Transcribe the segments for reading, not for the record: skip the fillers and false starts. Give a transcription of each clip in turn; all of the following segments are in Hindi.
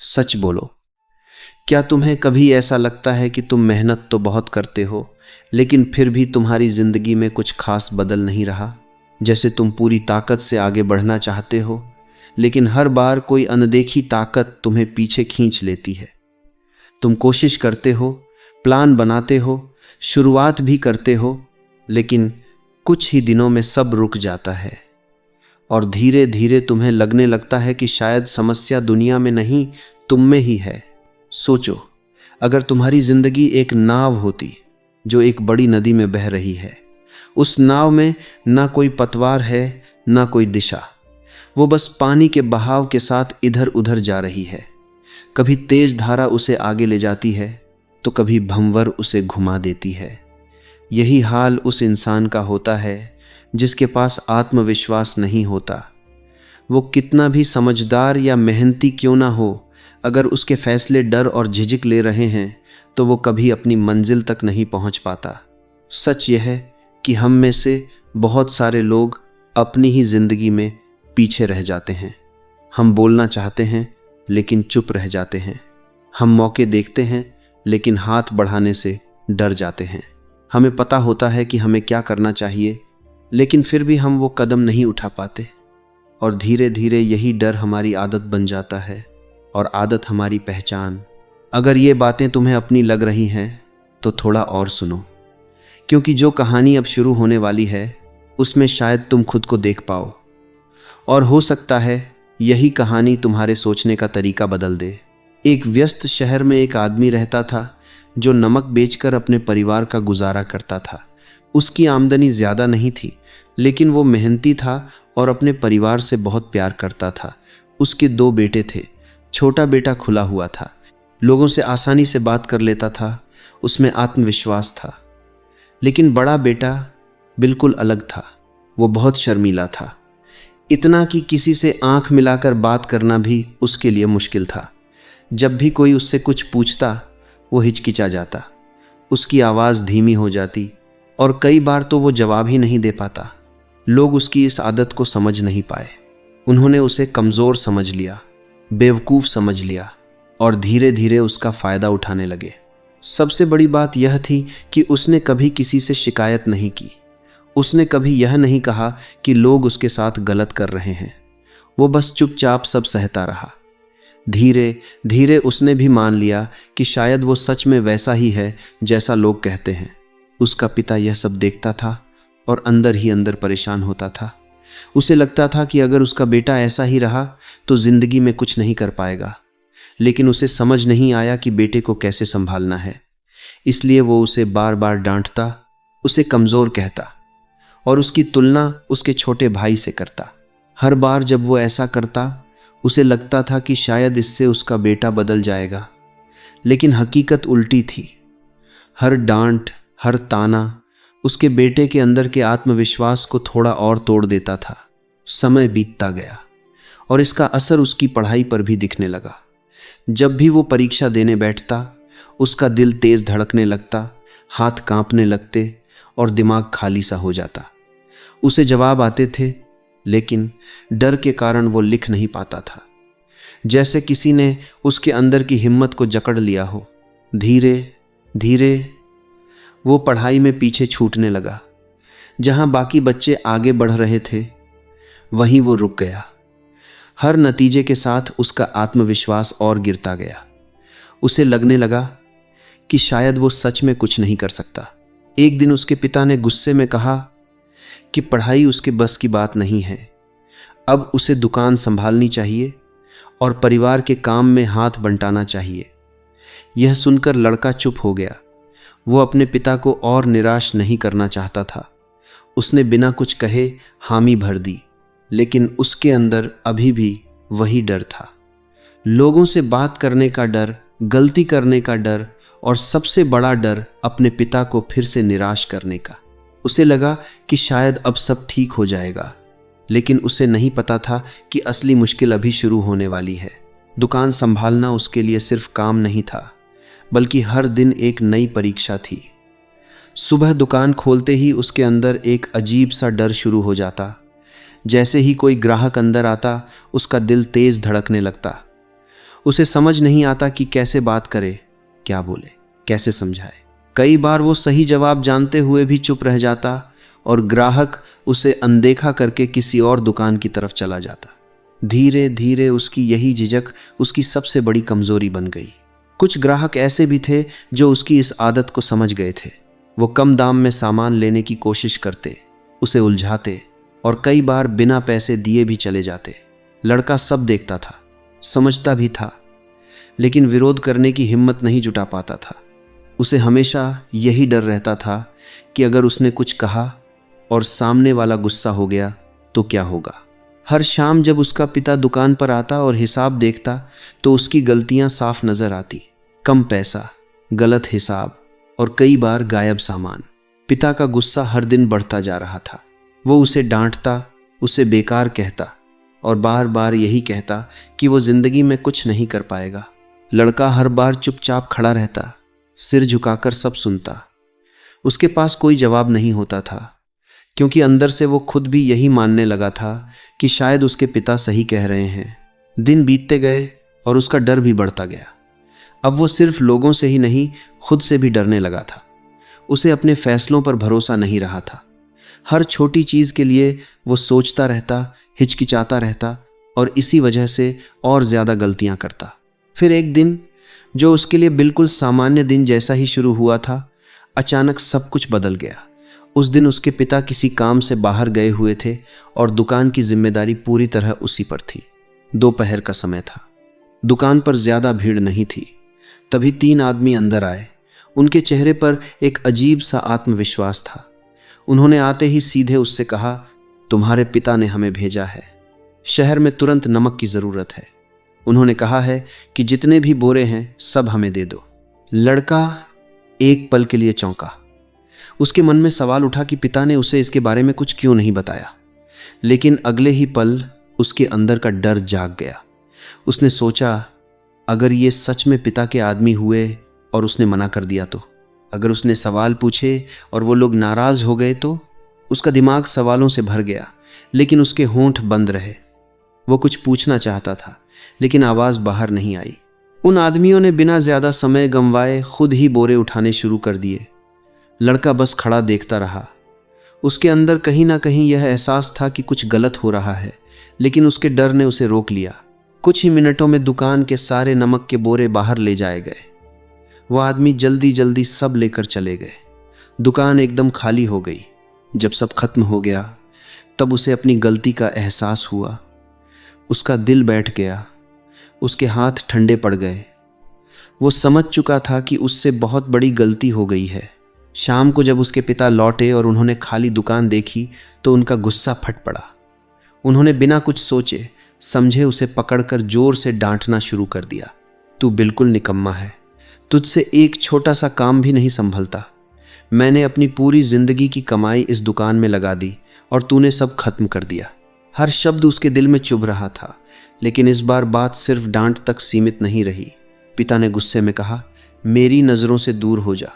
सच बोलो। क्या तुम्हें कभी ऐसा लगता है कि तुम मेहनत तो बहुत करते हो, लेकिन फिर भी तुम्हारी जिंदगी में कुछ खास बदल नहीं रहा? जैसे तुम पूरी ताकत से आगे बढ़ना चाहते हो, लेकिन हर बार कोई अनदेखी ताकत तुम्हें पीछे खींच लेती है। तुम कोशिश करते हो, प्लान बनाते हो, शुरुआत भी करते हो, लेकिन कुछ ही दिनों में सब रुक जाता है और धीरे धीरे तुम्हें लगने लगता है कि शायद समस्या दुनिया में नहीं, तुम में ही है। सोचो, अगर तुम्हारी जिंदगी एक नाव होती जो एक बड़ी नदी में बह रही है। उस नाव में ना कोई पतवार है, ना कोई दिशा। वो बस पानी के बहाव के साथ इधर उधर जा रही है। कभी तेज धारा उसे आगे ले जाती है, तो कभी भंवर उसे घुमा देती है। यही हाल उस इंसान का होता है जिसके पास आत्मविश्वास नहीं होता। वो कितना भी समझदार या मेहनती क्यों ना हो, अगर उसके फैसले डर और झिझक ले रहे हैं, तो वो कभी अपनी मंजिल तक नहीं पहुंच पाता। सच यह है कि हम में से बहुत सारे लोग अपनी ही जिंदगी में पीछे रह जाते हैं। हम बोलना चाहते हैं, लेकिन चुप रह जाते हैं। हम मौके देखते हैं, लेकिन हाथ बढ़ाने से डर जाते हैं। हमें पता होता है कि हमें क्या करना चाहिए, लेकिन फिर भी हम वो कदम नहीं उठा पाते। और धीरे धीरे यही डर हमारी आदत बन जाता है, और आदत हमारी पहचान। अगर ये बातें तुम्हें अपनी लग रही हैं, तो थोड़ा और सुनो, क्योंकि जो कहानी अब शुरू होने वाली है, उसमें शायद तुम खुद को देख पाओ। और हो सकता है यही कहानी तुम्हारे सोचने का तरीका बदल दे। एक व्यस्त शहर में एक आदमी रहता था जो नमक बेचकर अपने परिवार का गुजारा करता था। उसकी आमदनी ज़्यादा नहीं थी, लेकिन वो मेहनती था और अपने परिवार से बहुत प्यार करता था। उसके 2 बेटे थे। छोटा बेटा खुला हुआ था, लोगों से आसानी से बात कर लेता था, उसमें आत्मविश्वास था। लेकिन बड़ा बेटा बिल्कुल अलग था। वो बहुत शर्मीला था, इतना कि किसी से आंख मिलाकर बात करना भी उसके लिए मुश्किल था। जब भी कोई उससे कुछ पूछता, वो हिचकिचा जाता, उसकी आवाज़ धीमी हो जाती, और कई बार तो वो जवाब ही नहीं दे पाता। लोग उसकी इस आदत को समझ नहीं पाए। उन्होंने उसे कमज़ोर समझ लिया, बेवकूफ़ समझ लिया, और धीरे धीरे उसका फ़ायदा उठाने लगे। सबसे बड़ी बात यह थी कि उसने कभी किसी से शिकायत नहीं की। उसने कभी यह नहीं कहा कि लोग उसके साथ गलत कर रहे हैं। वो बस चुपचाप सब सहता रहा। धीरे धीरे उसने भी मान लिया कि शायद वो सच में वैसा ही है जैसा लोग कहते हैं। उसका पिता यह सब देखता था और अंदर ही अंदर परेशान होता था। उसे लगता था कि अगर उसका बेटा ऐसा ही रहा तो जिंदगी में कुछ नहीं कर पाएगा। लेकिन उसे समझ नहीं आया कि बेटे को कैसे संभालना है। इसलिए वो उसे बार बार डांटता, उसे कमज़ोर कहता और उसकी तुलना उसके छोटे भाई से करता। हर बार जब वो ऐसा करता, उसे लगता था कि शायद इससे उसका बेटा बदल जाएगा। लेकिन हकीकत उल्टी थी। हर डांट, हर ताना उसके बेटे के अंदर के आत्मविश्वास को थोड़ा और तोड़ देता था। समय बीतता गया और इसका असर उसकी पढ़ाई पर भी दिखने लगा। जब भी वो परीक्षा देने बैठता, उसका दिल तेज धड़कने लगता, हाथ कांपने लगते और दिमाग खाली सा हो जाता। उसे जवाब आते थे, लेकिन डर के कारण वो लिख नहीं पाता था। जैसे किसी ने उसके अंदर की हिम्मत को जकड़ लिया हो। धीरे धीरे वो पढ़ाई में पीछे छूटने लगा। जहां बाकी बच्चे आगे बढ़ रहे थे, वहीं वो रुक गया। हर नतीजे के साथ उसका आत्मविश्वास और गिरता गया। उसे लगने लगा कि शायद वो सच में कुछ नहीं कर सकता। एक दिन उसके पिता ने गुस्से में कहा कि पढ़ाई उसके बस की बात नहीं है। अब उसे दुकान संभालनी चाहिए और परिवार के काम में हाथ बंटाना चाहिए। यह सुनकर लड़का चुप हो गया। वो अपने पिता को और निराश नहीं करना चाहता था। उसने बिना कुछ कहे हामी भर दी, लेकिन उसके अंदर अभी भी वही डर था। लोगों से बात करने का डर, गलती करने का डर, और सबसे बड़ा डर अपने पिता को फिर से निराश करने का। उसे लगा कि शायद अब सब ठीक हो जाएगा, लेकिन उसे नहीं पता था कि असली मुश्किल अभी शुरू होने वाली है। दुकान संभालना उसके लिए सिर्फ काम नहीं था, बल्कि हर दिन एक नई परीक्षा थी। सुबह दुकान खोलते ही उसके अंदर एक अजीब सा डर शुरू हो जाता। जैसे ही कोई ग्राहक अंदर आता, उसका दिल तेज धड़कने लगता। उसे समझ नहीं आता कि कैसे बात करे, क्या बोले, कैसे समझाए। कई बार वो सही जवाब जानते हुए भी चुप रह जाता और ग्राहक उसे अनदेखा करके किसी और दुकान की तरफ चला जाता। धीरे धीरे उसकी यही झिझक उसकी सबसे बड़ी कमजोरी बन गई। कुछ ग्राहक ऐसे भी थे जो उसकी इस आदत को समझ गए थे। वो कम दाम में सामान लेने की कोशिश करते, उसे उलझाते और कई बार बिना पैसे दिए भी चले जाते। लड़का सब देखता था, समझता भी था, लेकिन विरोध करने की हिम्मत नहीं जुटा पाता था। उसे हमेशा यही डर रहता था कि अगर उसने कुछ कहा और सामने वाला गुस्सा हो गया तो क्या होगा। हर शाम जब उसका पिता दुकान पर आता और हिसाब देखता तो उसकी गलतियां साफ नजर आती। कम पैसा, गलत हिसाब और कई बार गायब सामान। पिता का गुस्सा हर दिन बढ़ता जा रहा था। वो उसे डांटता, उसे बेकार कहता और बार बार यही कहता कि वो जिंदगी में कुछ नहीं कर पाएगा। लड़का हर बार चुपचाप खड़ा रहता, सिर झुकाकर सब सुनता। उसके पास कोई जवाब नहीं होता था, क्योंकि अंदर से वो खुद भी यही मानने लगा था कि शायद उसके पिता सही कह रहे हैं। दिन बीतते गए और उसका डर भी बढ़ता गया। अब वो सिर्फ लोगों से ही नहीं, खुद से भी डरने लगा था। उसे अपने फैसलों पर भरोसा नहीं रहा था। हर छोटी चीज के लिए वो सोचता रहता, हिचकिचाता रहता और इसी वजह से और ज्यादा गलतियां करता। फिर एक दिन, जो उसके लिए बिल्कुल सामान्य दिन जैसा ही शुरू हुआ था, अचानक सब कुछ बदल गया। उस दिन उसके पिता किसी काम से बाहर गए हुए थे और दुकान की जिम्मेदारी पूरी तरह उसी पर थी। दोपहर का समय था, दुकान पर ज्यादा भीड़ नहीं थी। तभी 3 आदमी अंदर आए। उनके चेहरे पर एक अजीब सा आत्मविश्वास था। उन्होंने आते ही सीधे उससे कहा, तुम्हारे पिता ने हमें भेजा है। शहर में तुरंत नमक की जरूरत है। उन्होंने कहा है कि जितने भी बोरे हैं सब हमें दे दो। लड़का एक पल के लिए चौंका। उसके मन में सवाल उठा कि पिता ने उसे इसके बारे में कुछ क्यों नहीं बताया। लेकिन अगले ही पल उसके अंदर का डर जाग गया। उसने सोचा, अगर ये सच में पिता के आदमी हुए और उसने मना कर दिया तो? अगर उसने सवाल पूछे और वो लोग नाराज हो गए तो? उसका दिमाग सवालों से भर गया, लेकिन उसके होंठ बंद रहे। वो कुछ पूछना चाहता था, लेकिन आवाज बाहर नहीं आई। उन आदमियों ने बिना ज्यादा समय गंवाए खुद ही बोरे उठाने शुरू कर दिए। लड़का बस खड़ा देखता रहा। उसके अंदर कहीं ना कहीं यह एहसास था कि कुछ गलत हो रहा है, लेकिन उसके डर ने उसे रोक लिया। कुछ ही मिनटों में दुकान के सारे नमक के बोरे बाहर ले जाए गए। वह आदमी जल्दी जल्दी सब लेकर चले गए। दुकान एकदम खाली हो गई। जब सब खत्म हो गया, तब उसे अपनी गलती का एहसास हुआ। उसका दिल बैठ गया, उसके हाथ ठंडे पड़ गए। वो समझ चुका था कि उससे बहुत बड़ी गलती हो गई है। शाम को जब उसके पिता लौटे और उन्होंने खाली दुकान देखी तो उनका गुस्सा फट पड़ा। उन्होंने बिना कुछ सोचे समझे उसे पकड़कर जोर से डांटना शुरू कर दिया। तू बिल्कुल निकम्मा है, तुझसे एक छोटा सा काम भी नहीं संभलता। मैंने अपनी पूरी जिंदगी की कमाई इस दुकान में लगा दी और तूने सब खत्म कर दिया। हर शब्द उसके दिल में चुभ रहा था, लेकिन इस बार बात सिर्फ डांट तक सीमित नहीं रही। पिता ने गुस्से में कहा, मेरी नजरों से दूर हो जा।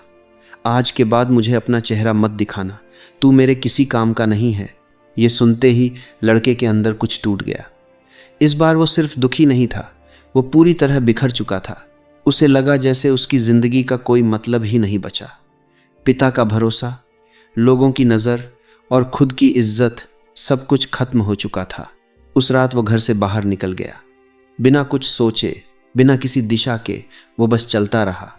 आज के बाद मुझे अपना चेहरा मत दिखाना। तू मेरे किसी काम का नहीं है। ये सुनते ही लड़के के अंदर कुछ टूट गया। इस बार वो सिर्फ दुखी नहीं था, वो पूरी तरह बिखर चुका था। उसे लगा जैसे उसकी जिंदगी का कोई मतलब ही नहीं बचा। पिता का भरोसा, लोगों की नज़र और खुद की इज्जत, सब कुछ खत्म हो चुका था। उस रात वो घर से बाहर निकल गया, बिना कुछ सोचे, बिना किसी दिशा के। वो बस चलता रहा।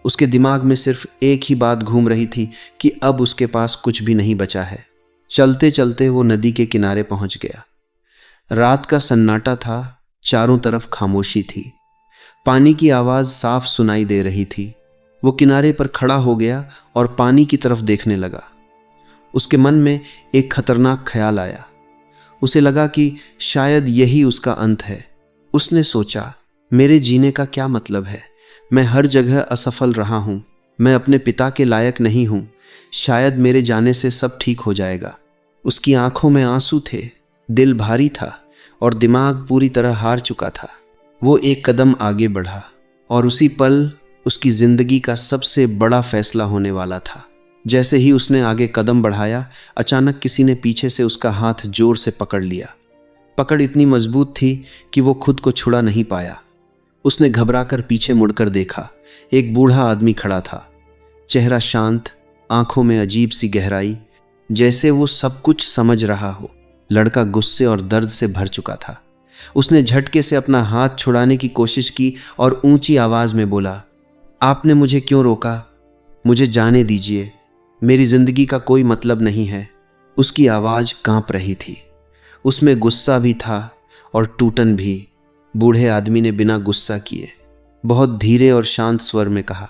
उसके दिमाग में सिर्फ एक ही बात घूम रही थी कि अब उसके पास कुछ भी नहीं बचा है। चलते चलते वो नदी के किनारे पहुंच गया। रात का सन्नाटा था, चारों तरफ खामोशी थी। पानी की आवाज साफ सुनाई दे रही थी। वो किनारे पर खड़ा हो गया और पानी की तरफ देखने लगा। उसके मन में एक खतरनाक ख्याल आया। उसे लगा कि शायद यही उसका अंत है। उसने सोचा, मेरे जीने का क्या मतलब है? मैं हर जगह असफल रहा हूं। मैं अपने पिता के लायक नहीं हूं। शायद मेरे जाने से सब ठीक हो जाएगा। उसकी आंखों में आंसू थे, दिल भारी था और दिमाग पूरी तरह हार चुका था। वो एक कदम आगे बढ़ा और उसी पल उसकी जिंदगी का सबसे बड़ा फैसला होने वाला था। जैसे ही उसने आगे कदम बढ़ाया, अचानक किसी ने पीछे से उसका हाथ जोर से पकड़ लिया। पकड़ इतनी मजबूत थी कि वो खुद को छुड़ा नहीं पाया। उसने घबराकर पीछे मुड़कर देखा। एक बूढ़ा आदमी खड़ा था, चेहरा शांत, आंखों में अजीब सी गहराई, जैसे वो सब कुछ समझ रहा हो। लड़का गुस्से और दर्द से भर चुका था। उसने झटके से अपना हाथ छुड़ाने की कोशिश की और ऊंची आवाज में बोला, आपने मुझे क्यों रोका? मुझे जाने दीजिए, मेरी जिंदगी का कोई मतलब नहीं है। उसकी आवाज कांप रही थी, उसमें गुस्सा भी था और टूटन भी। बूढ़े आदमी ने बिना गुस्सा किए बहुत धीरे और शांत स्वर में कहा,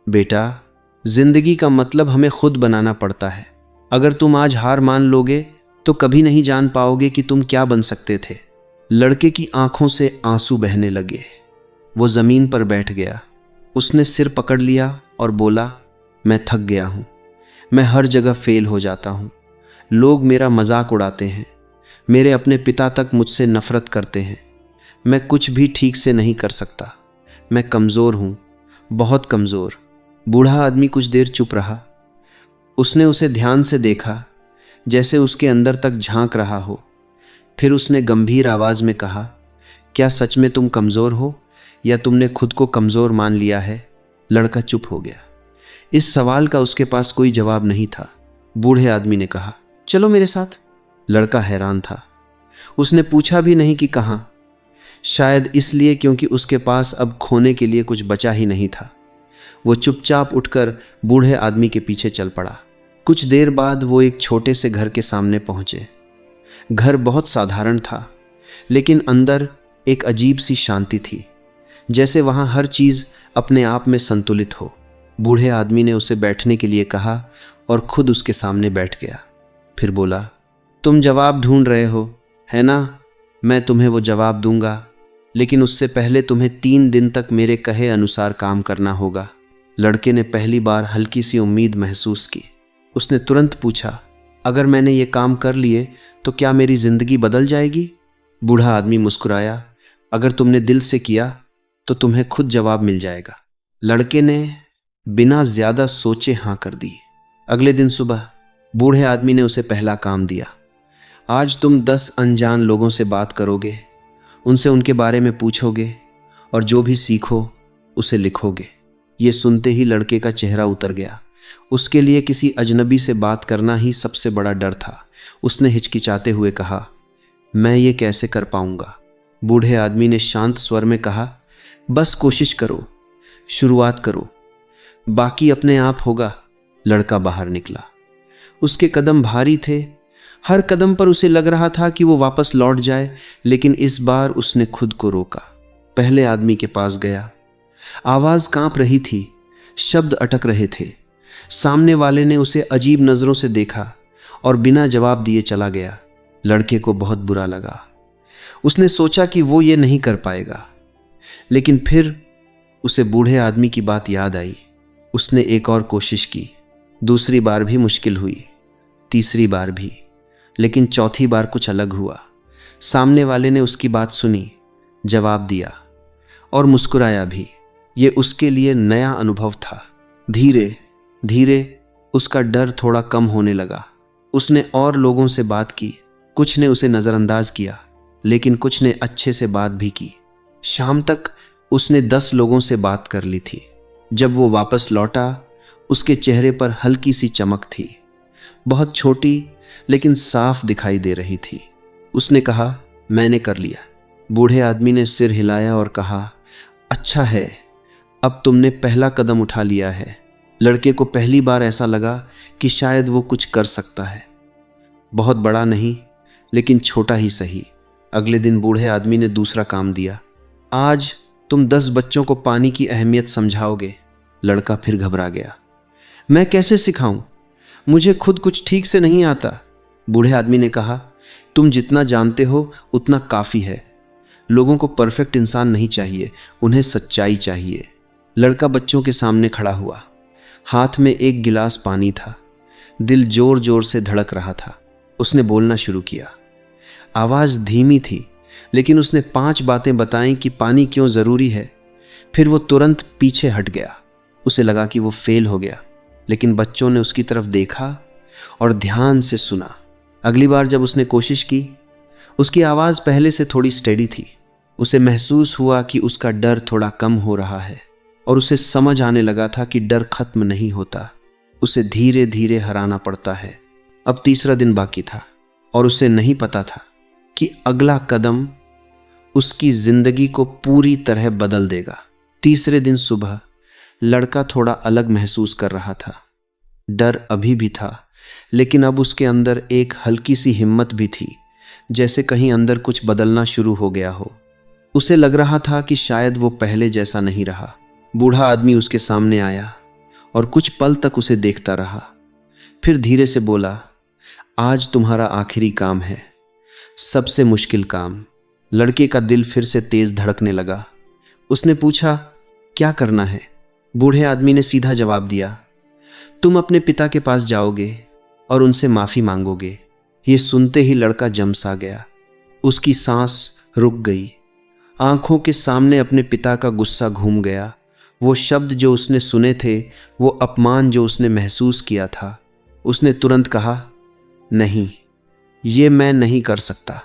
बेटा, जिंदगी का मतलब हमें खुद बनाना पड़ता है। अगर तुम आज हार मान लोगे तो कभी नहीं जान पाओगे कि तुम क्या बन सकते थे। लड़के की आंखों से आंसू बहने लगे। वो जमीन पर बैठ गया। उसने सिर पकड़ लिया और बोला, मैं थक गया हूं। मैं हर जगह फेल हो जाता हूं। लोग मेरा मजाक उड़ाते हैं। मेरे अपने पिता तक मुझसे नफरत करते हैं। मैं कुछ भी ठीक से नहीं कर सकता। मैं कमज़ोर हूं, बहुत कमज़ोर। बूढ़ा आदमी कुछ देर चुप रहा। उसने उसे ध्यान से देखा, जैसे उसके अंदर तक झांक रहा हो। फिर उसने गंभीर आवाज में कहा, क्या सच में तुम कमज़ोर हो या तुमने खुद को कमज़ोर मान लिया है? लड़का चुप हो गया। इस सवाल का उसके पास कोई जवाब नहीं था। बूढ़े आदमी ने कहा, चलो मेरे साथ। लड़का हैरान था। उसने पूछा भी नहीं कि कहाँ। शायद इसलिए क्योंकि उसके पास अब खोने के लिए कुछ बचा ही नहीं था। वो चुपचाप उठकर बूढ़े आदमी के पीछे चल पड़ा। कुछ देर बाद वो एक छोटे से घर के सामने पहुंचे। घर बहुत साधारण था, लेकिन अंदर एक अजीब सी शांति थी, जैसे वहां हर चीज अपने आप में संतुलित हो। बूढ़े आदमी ने उसे बैठने के लिए कहा और खुद उसके सामने बैठ गया। फिर बोला, तुम जवाब ढूंढ रहे हो, है ना? मैं तुम्हें वो जवाब दूंगा, लेकिन उससे पहले तुम्हें 3 दिन तक मेरे कहे अनुसार काम करना होगा। लड़के ने पहली बार हल्की सी उम्मीद महसूस की। उसने तुरंत पूछा, अगर मैंने ये काम कर लिए तो क्या मेरी जिंदगी बदल जाएगी? बूढ़ा आदमी मुस्कुराया, अगर तुमने दिल से किया तो तुम्हें खुद जवाब मिल जाएगा। लड़के ने बिना ज्यादा सोचे हाँ कर दी। अगले दिन सुबह बूढ़े आदमी ने उसे पहला काम दिया। आज तुम 10 अनजान लोगों से बात करोगे, उनसे उनके बारे में पूछोगे और जो भी सीखो उसे लिखोगे। ये सुनते ही लड़के का चेहरा उतर गया। उसके लिए किसी अजनबी से बात करना ही सबसे बड़ा डर था। उसने हिचकिचाते हुए कहा, मैं ये कैसे कर पाऊंगा? बूढ़े आदमी ने शांत स्वर में कहा, बस कोशिश करो, शुरुआत करो, बाकी अपने आप होगा। लड़का बाहर निकला। उसके कदम भारी थे। हर कदम पर उसे लग रहा था कि वो वापस लौट जाए, लेकिन इस बार उसने खुद को रोका। पहले आदमी के पास गया। आवाज कांप रही थी, शब्द अटक रहे थे। सामने वाले ने उसे अजीब नजरों से देखा और बिना जवाब दिए चला गया। लड़के को बहुत बुरा लगा। उसने सोचा कि वो ये नहीं कर पाएगा, लेकिन फिर उसे बूढ़े आदमी की बात याद आई। उसने एक और कोशिश की। दूसरी बार भी मुश्किल हुई, तीसरी बार भी, लेकिन चौथी बार कुछ अलग हुआ। सामने वाले ने उसकी बात सुनी, जवाब दिया और मुस्कुराया भी। ये उसके लिए नया अनुभव था। धीरे धीरे उसका डर थोड़ा कम होने लगा। उसने और लोगों से बात की। कुछ ने उसे नज़रअंदाज किया, लेकिन कुछ ने अच्छे से बात भी की। शाम तक उसने 10 लोगों से बात कर ली थी। जब वो वापस लौटा, उसके चेहरे पर हल्की सी चमक थी, बहुत छोटी लेकिन साफ दिखाई दे रही थी। उसने कहा, मैंने कर लिया। बूढ़े आदमी ने सिर हिलाया और कहा, अच्छा है, अब तुमने पहला कदम उठा लिया है। लड़के को पहली बार ऐसा लगा कि शायद वो कुछ कर सकता है। बहुत बड़ा नहीं, लेकिन छोटा ही सही। अगले दिन बूढ़े आदमी ने दूसरा काम दिया। आज तुम 10 बच्चों को पानी की अहमियत समझाओगे। लड़का फिर घबरा गया। मैं कैसे सिखाऊं? मुझे खुद कुछ ठीक से नहीं आता। बूढ़े आदमी ने कहा, तुम जितना जानते हो उतना काफ़ी है। लोगों को परफेक्ट इंसान नहीं चाहिए, उन्हें सच्चाई चाहिए। लड़का बच्चों के सामने खड़ा हुआ। हाथ में एक गिलास पानी था। दिल जोर जोर से धड़क रहा था। उसने बोलना शुरू किया। आवाज़ धीमी थी, लेकिन उसने 5 बातें बताईं कि पानी क्यों ज़रूरी है। फिर वो तुरंत पीछे हट गया। उसे लगा कि वो फेल हो गया, लेकिन बच्चों ने उसकी तरफ देखा और ध्यान से सुना। अगली बार जब उसने कोशिश की, उसकी आवाज़ पहले से थोड़ी स्टेडी थी। उसे महसूस हुआ कि उसका डर थोड़ा कम हो रहा है और उसे समझ आने लगा था कि डर खत्म नहीं होता, उसे धीरे धीरे हराना पड़ता है। अब तीसरा दिन बाकी था और उसे नहीं पता था कि अगला कदम उसकी जिंदगी को पूरी तरह बदल देगा। तीसरे दिन सुबह लड़का थोड़ा अलग महसूस कर रहा था। डर अभी भी था, लेकिन अब उसके अंदर एक हल्की सी हिम्मत भी थी, जैसे कहीं अंदर कुछ बदलना शुरू हो गया हो। उसे लग रहा था कि शायद वो पहले जैसा नहीं रहा। बूढ़ा आदमी उसके सामने आया और कुछ पल तक उसे देखता रहा। फिर धीरे से बोला, आज तुम्हारा आखिरी काम है, सबसे मुश्किल काम। लड़के का दिल फिर से तेज धड़कने लगा। उसने पूछा, क्या करना है? बूढ़े आदमी ने सीधा जवाब दिया, तुम अपने पिता के पास जाओगे और उनसे माफी मांगोगे। ये सुनते ही लड़का जमसा गया। उसकी सांस रुक गई। आंखों के सामने अपने पिता का गुस्सा घूम गया। वो शब्द जो उसने सुने थे, वो अपमान जो उसने महसूस किया था। उसने तुरंत कहा, नहीं, ये मैं नहीं कर सकता।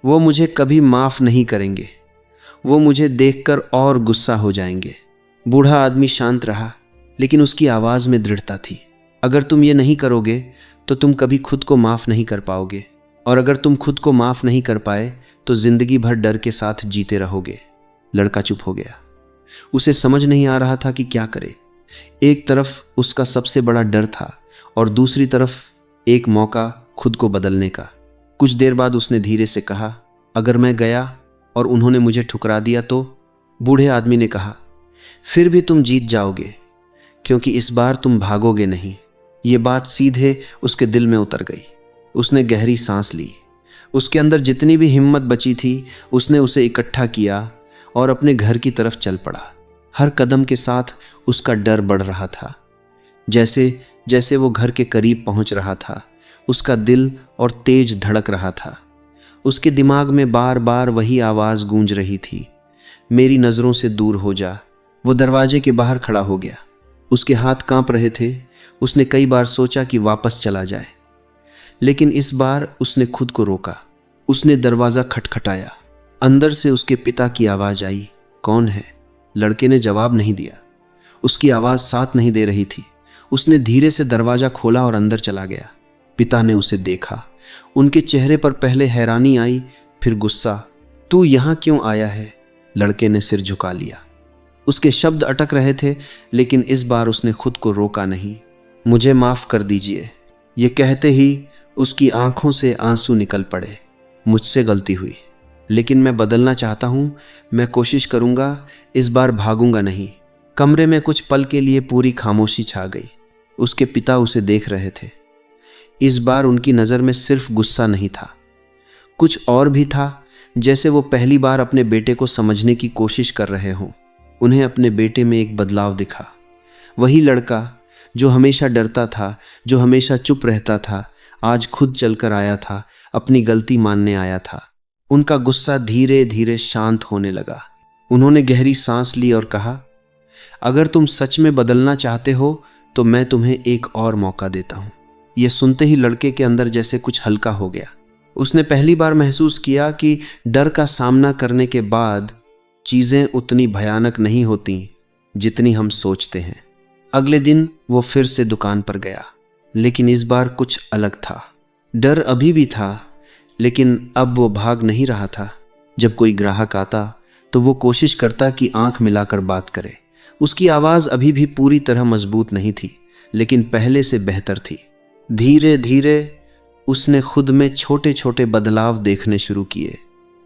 वो मुझे कभी माफ नहीं करेंगे। वो मुझे देखकर और गुस्सा हो जाएंगे। बूढ़ा आदमी शांत रहा, लेकिन उसकी आवाज में दृढ़ता थी। अगर तुम ये नहीं करोगे तो तुम कभी खुद को माफ नहीं कर पाओगे, और अगर तुम खुद को माफ नहीं कर पाए तो जिंदगी भर डर के साथ जीते रहोगे। लड़का चुप हो गया। उसे समझ नहीं आ रहा था कि क्या करे। एक तरफ उसका सबसे बड़ा डर था और दूसरी तरफ एक मौका खुद को बदलने का। कुछ देर बाद उसने धीरे से कहा, अगर मैं गया और उन्होंने मुझे ठुकरा दिया तो? बूढ़े आदमी ने कहा, फिर भी तुम जीत जाओगे, क्योंकि इस बार तुम भागोगे नहीं। ये बात सीधे उसके दिल में उतर गई। उसने गहरी सांस ली। उसके अंदर जितनी भी हिम्मत बची थी उसने उसे इकट्ठा किया और अपने घर की तरफ चल पड़ा। हर कदम के साथ उसका डर बढ़ रहा था। जैसे जैसे वो घर के करीब पहुंच रहा था, उसका दिल और तेज धड़क रहा था। उसके दिमाग में बार बार वही आवाज गूंज रही थी, मेरी नजरों से दूर हो जा। वो दरवाजे के बाहर खड़ा हो गया। उसके हाथ कांप रहे थे। उसने कई बार सोचा कि वापस चला जाए, लेकिन इस बार उसने खुद को रोका। उसने दरवाजा खटखटाया। अंदर से उसके पिता की आवाज आई, कौन है? लड़के ने जवाब नहीं दिया। उसकी आवाज साथ नहीं दे रही थी। उसने धीरे से दरवाजा खोला और अंदर चला गया। पिता ने उसे देखा। उनके चेहरे पर पहले हैरानी आई, फिर गुस्सा। तू यहां क्यों आया है? लड़के ने सिर झुका लिया। उसके शब्द अटक रहे थे, लेकिन इस बार उसने खुद को रोका नहीं। मुझे माफ कर दीजिए। ये कहते ही उसकी आंखों से आंसू निकल पड़े। मुझसे गलती हुई, लेकिन मैं बदलना चाहता हूं। मैं कोशिश करूंगा, इस बार भागूंगा नहीं। कमरे में कुछ पल के लिए पूरी खामोशी छा गई। उसके पिता उसे देख रहे थे। इस बार उनकी नज़र में सिर्फ गुस्सा नहीं था, कुछ और भी था, जैसे वो पहली बार अपने बेटे को समझने की कोशिश कर रहे हों। उन्हें अपने बेटे में एक बदलाव दिखा। वही लड़का जो हमेशा डरता था, जो हमेशा चुप रहता था, आज खुद चलकर आया था, अपनी गलती मानने आया था। उनका गुस्सा धीरे धीरे शांत होने लगा। उन्होंने गहरी सांस ली और कहा, अगर तुम सच में बदलना चाहते हो तो मैं तुम्हें एक और मौका देता हूं। यह सुनते ही लड़के के अंदर जैसे कुछ हल्का हो गया। उसने पहली बार महसूस किया कि डर का सामना करने के बाद चीजें उतनी भयानक नहीं होती जितनी हम सोचते हैं। अगले दिन वो फिर से दुकान पर गया, लेकिन इस बार कुछ अलग था। डर अभी भी था, लेकिन अब वो भाग नहीं रहा था। जब कोई ग्राहक आता तो वो कोशिश करता कि आंख मिलाकर बात करे। उसकी आवाज अभी भी पूरी तरह मजबूत नहीं थी, लेकिन पहले से बेहतर थी। धीरे धीरे उसने खुद में छोटे छोटे बदलाव देखने शुरू किए।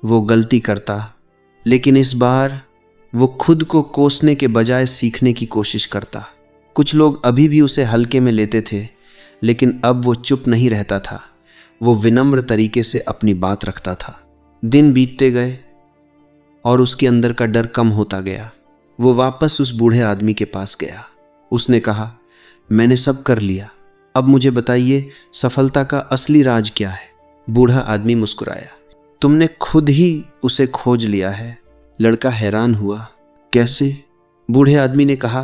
वो गलती करता, लेकिन इस बार वो खुद को कोसने के बजाय सीखने की कोशिश करता। कुछ लोग अभी भी उसे हल्के में लेते थे, लेकिन अब वो चुप नहीं रहता था। वो विनम्र तरीके से अपनी बात रखता था। दिन बीतते गए और उसके अंदर का डर कम होता गया। वो वापस उस बूढ़े आदमी के पास गया। उसने कहा, मैंने सब कर लिया, अब मुझे बताइए सफलता का असली राज क्या है? बूढ़ा आदमी मुस्कुराया, तुमने खुद ही उसे खोज लिया है। लड़का हैरान हुआ, कैसे? बूढ़े आदमी ने कहा,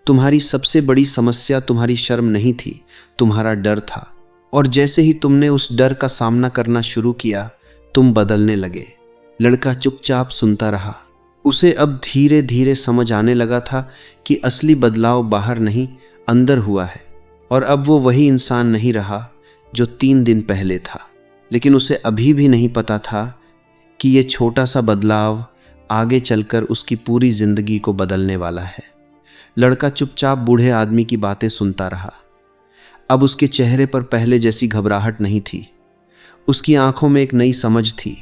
तुम्हारी सबसे बड़ी समस्या तुम्हारी शर्म नहीं थी, तुम्हारा डर था। और जैसे ही तुमने उस डर का सामना करना शुरू किया, तुम बदलने लगे। लड़का चुपचाप सुनता रहा। उसे अब धीरे धीरे समझ आने लगा था कि असली बदलाव बाहर नहीं, अंदर हुआ है। और अब वो वही इंसान नहीं रहा जो 3 दिन पहले था। लेकिन उसे अभी भी नहीं पता था कि ये छोटा सा बदलाव आगे चलकर उसकी पूरी जिंदगी को बदलने वाला है। लड़का चुपचाप बूढ़े आदमी की बातें सुनता रहा। अब उसके चेहरे पर पहले जैसी घबराहट नहीं थी। उसकी आंखों में एक नई समझ थी,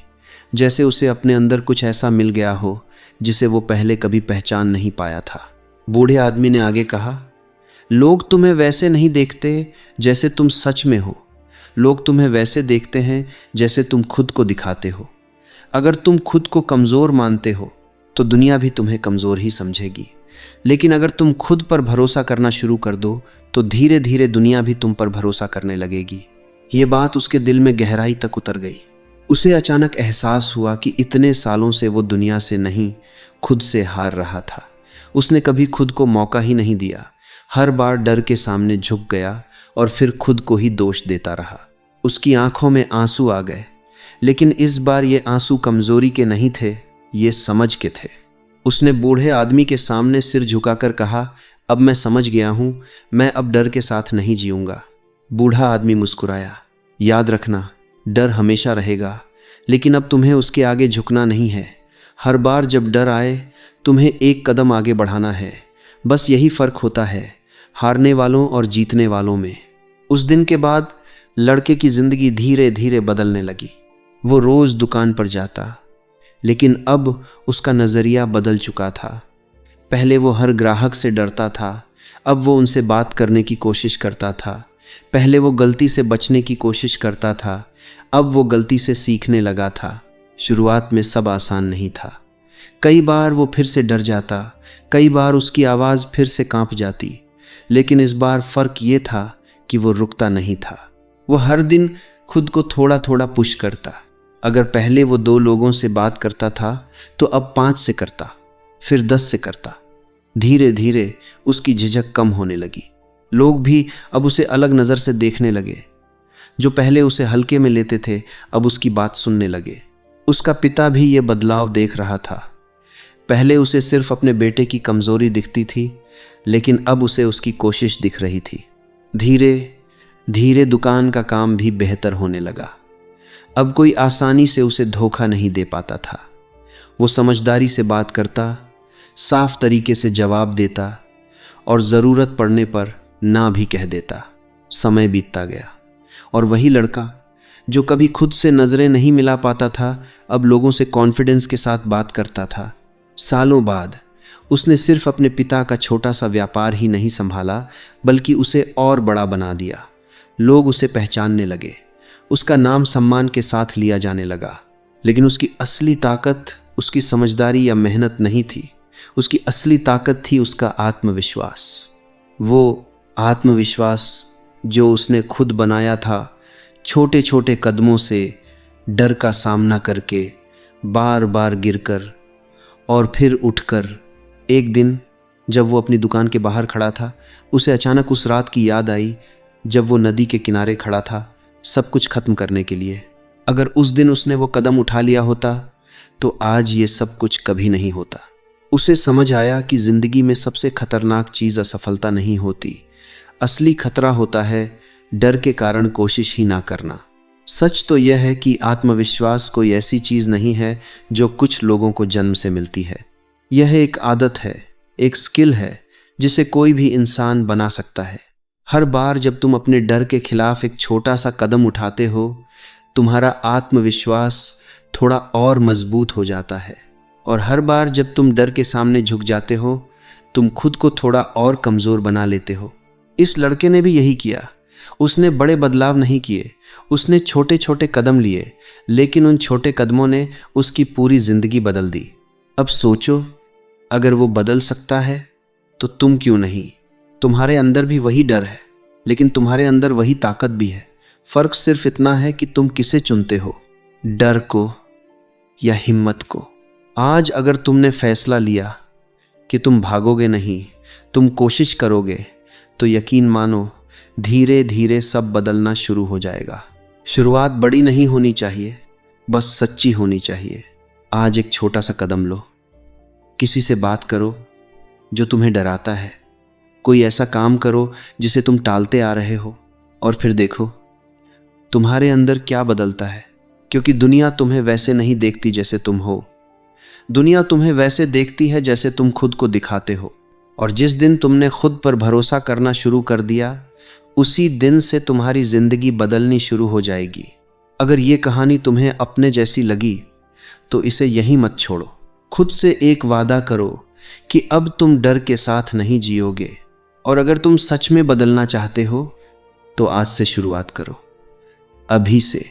जैसे उसे अपने अंदर कुछ ऐसा मिल गया हो जिसे वो पहले कभी पहचान नहीं पाया था। बूढ़े आदमी ने आगे कहा, लोग तुम्हें वैसे नहीं देखते जैसे तुम सच में हो। लोग तुम्हें वैसे देखते हैं जैसे तुम खुद को दिखाते हो। अगर तुम खुद को कमज़ोर मानते हो तो दुनिया भी तुम्हें कमज़ोर ही समझेगी। लेकिन अगर तुम खुद पर भरोसा करना शुरू कर दो तो धीरे धीरे दुनिया भी तुम पर भरोसा करने लगेगी। ये बात उसके दिल में गहराई तक उतर गई। उसे अचानक एहसास हुआ कि इतने सालों से वो दुनिया से नहीं, खुद से हार रहा था। उसने कभी खुद को मौका ही नहीं दिया। हर बार डर के सामने झुक गया और फिर खुद को ही दोष देता रहा। उसकी आंखों में आंसू आ गए, लेकिन इस बार ये आंसू कमजोरी के नहीं थे, ये समझ के थे। उसने बूढ़े आदमी के सामने सिर झुकाकर कहा, अब मैं समझ गया हूं, मैं अब डर के साथ नहीं जीऊंगा। बूढ़ा आदमी मुस्कुराया, याद रखना, डर हमेशा रहेगा, लेकिन अब तुम्हें उसके आगे झुकना नहीं है। हर बार जब डर आए तुम्हें एक कदम आगे बढ़ाना है। बस यही फर्क होता है हारने वालों और जीतने वालों में। उस दिन के बाद लड़के की जिंदगी धीरे धीरे बदलने लगी। वो रोज दुकान पर जाता, लेकिन अब उसका नजरिया बदल चुका था। पहले वो हर ग्राहक से डरता था, अब वो उनसे बात करने की कोशिश करता था। पहले वो गलती से बचने की कोशिश करता था, अब वो गलती से सीखने लगा था। शुरुआत में सब आसान नहीं था। कई बार वो फिर से डर जाता, कई बार उसकी आवाज़ फिर से कांप जाती, लेकिन इस बार फर्क ये था कि वो रुकता नहीं था। वो हर दिन खुद को थोड़ा थोड़ा पुश करता। अगर पहले वो 2 लोगों से बात करता था तो अब 5 से करता, फिर 10 से करता। धीरे धीरे उसकी झिझक कम होने लगी। लोग भी अब उसे अलग नज़र से देखने लगे। जो पहले उसे हल्के में लेते थे अब उसकी बात सुनने लगे। उसका पिता भी ये बदलाव देख रहा था। पहले उसे सिर्फ अपने बेटे की कमजोरी दिखती थी, लेकिन अब उसे उसकी कोशिश दिख रही थी। धीरे धीरे दुकान का काम भी बेहतर होने लगा। अब कोई आसानी से उसे धोखा नहीं दे पाता था। वो समझदारी से बात करता, साफ तरीके से जवाब देता और ज़रूरत पड़ने पर ना भी कह देता। समय बीतता गया और वही लड़का जो कभी खुद से नज़रें नहीं मिला पाता था, अब लोगों से कॉन्फिडेंस के साथ बात करता था। सालों बाद उसने सिर्फ अपने पिता का छोटा सा व्यापार ही नहीं संभाला, बल्कि उसे और बड़ा बना दिया। लोग उसे पहचानने लगे, उसका नाम सम्मान के साथ लिया जाने लगा। लेकिन उसकी असली ताकत उसकी समझदारी या मेहनत नहीं थी। उसकी असली ताकत थी उसका आत्मविश्वास। वो आत्मविश्वास जो उसने खुद बनाया था, छोटे छोटे कदमों से, डर का सामना करके, बार बार गिरकर और फिर उठकर। एक दिन जब वो अपनी दुकान के बाहर खड़ा था, उसे अचानक उस रात की याद आई जब वो नदी के किनारे खड़ा था, सब कुछ खत्म करने के लिए। अगर उस दिन उसने वो कदम उठा लिया होता तो आज ये सब कुछ कभी नहीं होता। उसे समझ आया कि जिंदगी में सबसे खतरनाक चीज़ असफलता नहीं होती, असली खतरा होता है डर के कारण कोशिश ही ना करना। सच तो यह है कि आत्मविश्वास कोई ऐसी चीज़ नहीं है जो कुछ लोगों को जन्म से मिलती है। यह एक आदत है, एक स्किल है जिसे कोई भी इंसान बना सकता है। हर बार जब तुम अपने डर के खिलाफ एक छोटा सा कदम उठाते हो, तुम्हारा आत्मविश्वास थोड़ा और मजबूत हो जाता है। और हर बार जब तुम डर के सामने झुक जाते हो, तुम खुद को थोड़ा और कमज़ोर बना लेते हो। इस लड़के ने भी यही किया। उसने बड़े बदलाव नहीं किए, उसने छोटे छोटे कदम लिए, लेकिन उन छोटे कदमों ने उसकी पूरी ज़िंदगी बदल दी। अब सोचो, अगर वो बदल सकता है तो तुम क्यों नहीं? तुम्हारे अंदर भी वही डर है, लेकिन तुम्हारे अंदर वही ताकत भी है। फ़र्क सिर्फ इतना है कि तुम किसे चुनते हो, डर को या हिम्मत को। आज अगर तुमने फैसला लिया कि तुम भागोगे नहीं, तुम कोशिश करोगे, तो यकीन मानो धीरे धीरे सब बदलना शुरू हो जाएगा। शुरुआत बड़ी नहीं होनी चाहिए, बस सच्ची होनी चाहिए। आज एक छोटा सा कदम लो। किसी से बात करो जो तुम्हें डराता है। कोई ऐसा काम करो जिसे तुम टालते आ रहे हो, और फिर देखो तुम्हारे अंदर क्या बदलता है। क्योंकि दुनिया तुम्हें वैसे नहीं देखती जैसे तुम हो। दुनिया तुम्हें वैसे देखती है जैसे तुम खुद को दिखाते हो। और जिस दिन तुमने खुद पर भरोसा करना शुरू कर दिया, उसी दिन से तुम्हारी जिंदगी बदलनी शुरू हो जाएगी। अगर ये कहानी तुम्हें अपने जैसी लगी तो इसे यहीं मत छोड़ो। खुद से एक वादा करो कि अब तुम डर के साथ नहीं जियोगे। और अगर तुम सच में बदलना चाहते हो तो आज से शुरुआत करो, अभी से।